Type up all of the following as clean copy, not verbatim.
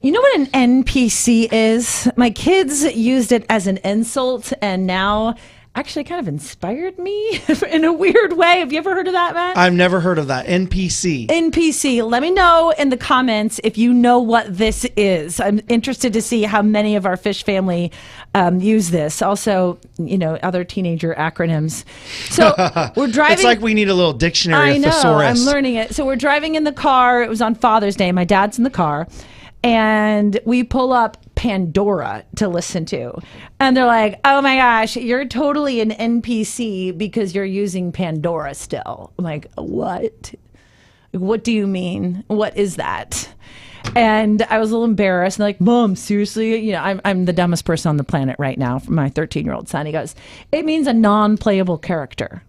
You know what an NPC is? My kids used it as an insult, and now actually kind of inspired me in a weird way. Have you ever heard of that, Matt? I've never heard of that. NPC. NPC. Let me know in the comments if you know what this is. I'm interested to see how many of our fish family use this. Also, other teenager acronyms. So we're driving. It's like we need a little dictionary of thesaurus. I'm learning it. So we're driving in the car. It was on Father's Day. My dad's in the car. And we pull up Pandora to listen to. And they're like, oh my gosh, you're totally an NPC because you're using Pandora still. I'm like, what? What do you mean? What is that? And I was a little embarrassed. And like, Mom, seriously? I'm the dumbest person on the planet right now for my 13-year-old son. He goes, it means a non-playable character.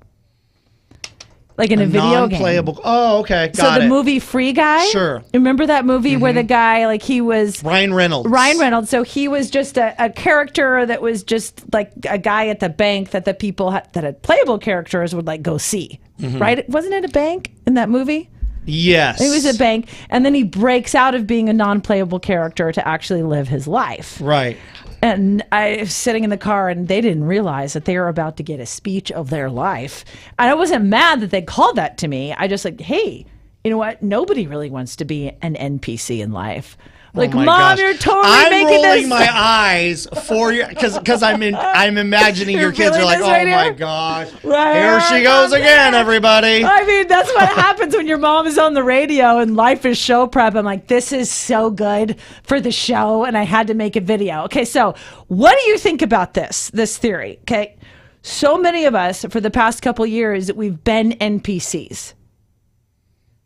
Like in a video game. Oh, okay. Got so the movie Free Guy? Sure. Remember that movie where the guy, like he was... Ryan Reynolds. So he was just a character that was just like a guy at the bank that the people that had playable characters would like go see. Right? Wasn't it a bank in that movie? Yes. It was a bank. And then he breaks out of being a non-playable character to actually live his life. Right. And I was sitting in the car and they didn't realize that they were about to get a speech of their life. And I wasn't mad that they called that to me. I just like, hey, you know what? Nobody really wants to be an NPC in life. Like, Mom, gosh. You're totally making this. I'm rolling my eyes for you because I'm imagining your kids are like, oh my gosh, here she goes again, everybody. I mean, that's what happens when your mom is on the radio and life is show prep. I'm like, this is so good for the show, and I had to make a video. Okay, so what do you think about this theory? Okay, so many of us for the past couple years we've been NPCs.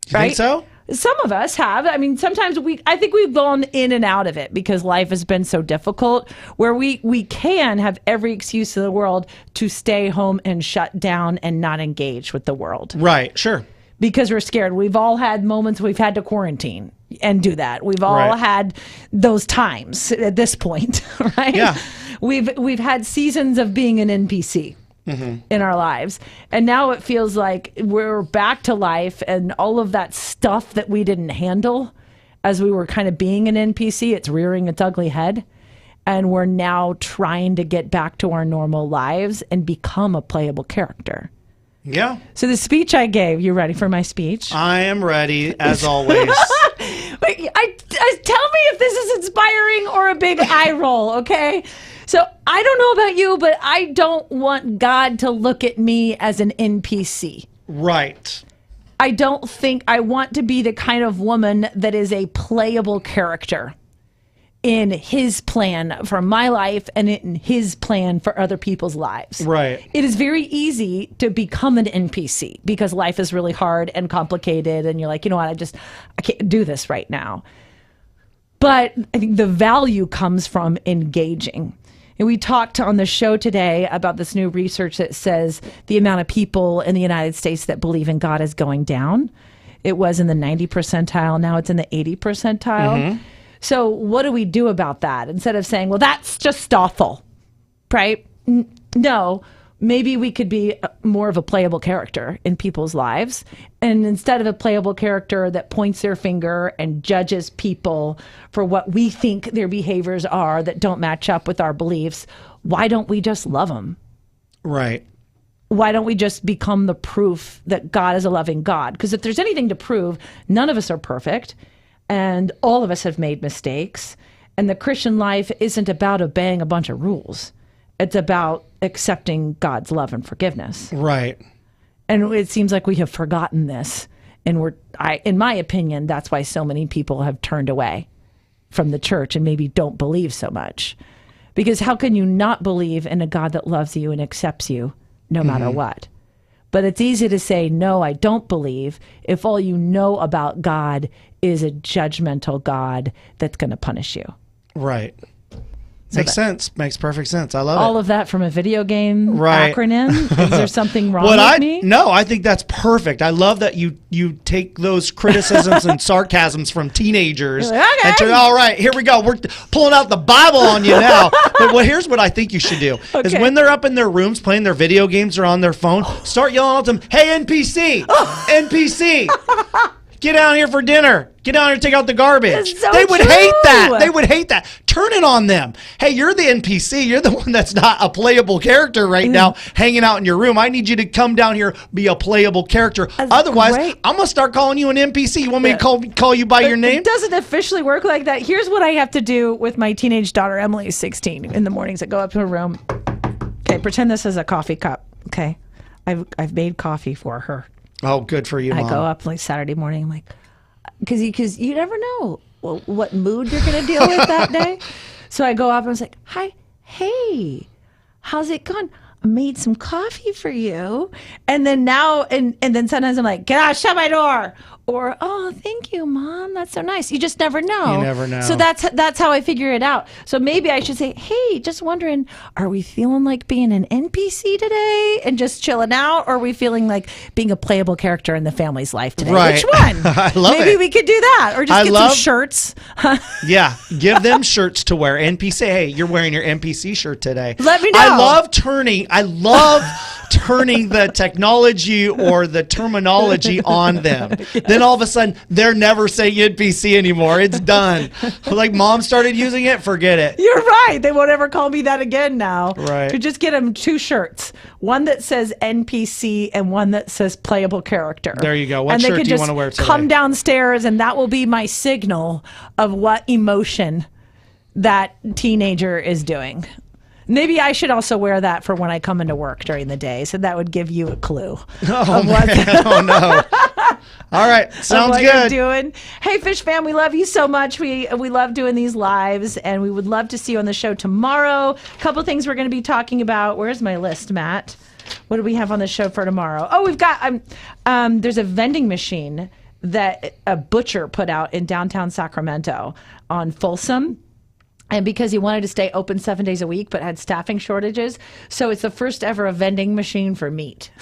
You think so? Some of us have. I mean, sometimes I think we've gone in and out of it because life has been so difficult where we can have every excuse in the world to stay home and shut down and not engage with the world. Right, sure. Because we're scared. We've all had moments we've had to quarantine and do that. We've all had those times at this point, right? Yeah. We've had seasons of being an NPC. In our lives. And now it feels like we're back to life and all of that stuff that we didn't handle as we were kind of being an NPC, it's rearing its ugly head. And we're now trying to get back to our normal lives and become a playable character. Yeah. So the speech I gave, you ready for my speech? I am ready, as always. Tell me if this is inspiring or a big eye roll, okay? So I don't know about you, but I don't want God to look at me as an NPC. Right. I don't think I want to be the kind of woman that is a playable character in his plan for my life and in his plan for other people's lives. Right. It is very easy to become an NPC because life is really hard and complicated and you're like, you know what, I can't do this right now. But I think the value comes from engaging. And we talked on the show today about this new research that says the amount of people in the United States that believe in God is going down. It was in the 90 percentile. Now it's in the 80 percentile. So what do we do about that? Instead of saying, well, that's just awful, right? No, maybe we could be more of a playable character in people's lives. And instead of a playable character that points their finger and judges people for what we think their behaviors are that don't match up with our beliefs, why don't we just love them? Right. Why don't we just become the proof that God is a loving God? Because if there's anything to prove, none of us are perfect and all of us have made mistakes. And the Christian life isn't about obeying a bunch of rules. It's about accepting God's love and forgiveness. Right. And it seems like we have forgotten this. And in my opinion, that's why so many people have turned away from the church and maybe don't believe so much. Because how can you not believe in a God that loves you and accepts you no matter what? But it's easy to say, no, I don't believe, if all you know about God is a judgmental God that's going to punish you. Right. Makes sense. Makes perfect sense. I love it. All of that from a video game acronym. Is there something wrong with me? No, I think that's perfect. I love that you take those criticisms and sarcasms from teenagers. And all right, here we go. We're pulling out the Bible on you now. But here's what I think you should do. Is when they're up in their rooms playing their video games or on their phone, start yelling at them, hey, NPC, NPC, get down here for dinner. Get down here and take out the garbage. It's so They would true. hate that. They would hate that. Turn it on them. Hey, you're the NPC. You're the one that's not a playable character right now hanging out in your room. I need you to come down here, be a playable character. That's Otherwise, great. I'm going to start calling you an NPC. You want me to call you by your name? It doesn't officially work like that. Here's what I have to do with my teenage daughter, Emily, 16, in the mornings. I go up to her room. Okay, pretend this is a coffee cup. Okay, I've made coffee for her. Oh, good for you, Mom. I go up like Saturday morning. I'm like, because you never know what mood you're going to deal with that day. So I go up and I was like, hi, hey, how's it going? I made some coffee for you. And then then sometimes I'm like, get out, shut my door. Or, oh, thank you, Mom. That's so nice. You just never know. You never know. So that's how I figure it out. So maybe I should say, hey, just wondering, are we feeling like being an NPC today and just chilling out? Or are we feeling like being a playable character in the family's life today? Right. Which one? I love it. Maybe we could do that. Or just some shirts. Yeah, give them shirts to wear. NPC, hey, you're wearing your NPC shirt today. Let me know. I love turning the technology or the terminology on them. Yes. Then all of a sudden, they're never saying NPC anymore. It's done. Like Mom started using it, forget it. You're right. They won't ever call me that again now. Right. You just get them 2 shirts. One that says NPC and one that says playable character. There you go. What shirt do you want to wear today? Come downstairs and that will be my signal of what emotion that teenager is doing. Maybe I should also wear that for when I come into work during the day, so that would give you a clue. Oh, man. Oh, no. All right. Sounds good. You're doing. Hey, Fish Fam, we love you so much. We love doing these lives, and we would love to see you on the show tomorrow. A couple of things we're going to be talking about. Where's my list, Matt? What do we have on the show for tomorrow? Oh, we've got there's a vending machine that a butcher put out in downtown Sacramento on Folsom. And because he wanted to stay open 7 days a week, but had staffing shortages. So it's the first ever vending machine for meat.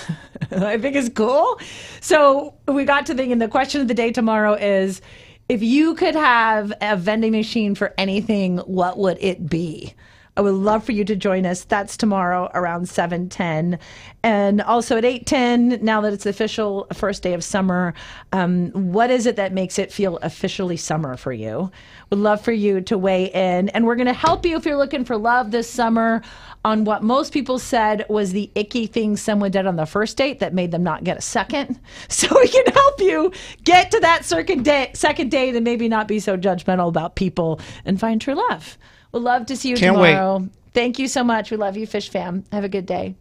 I think it's cool. So we got to thinking the question of the day tomorrow is, if you could have a vending machine for anything, what would it be? I would love for you to join us. That's tomorrow around 7:10. And also at 8:10, now that it's the official first day of summer, what is it that makes it feel officially summer for you? Would love for you to weigh in. And we're going to help you if you're looking for love this summer on what most people said was the icky thing someone did on the first date that made them not get a second. So we can help you get to that second date and maybe not be so judgmental about people and find true love. We'd love to see you tomorrow. Thank you so much. We love you, Fish Fam. Have a good day.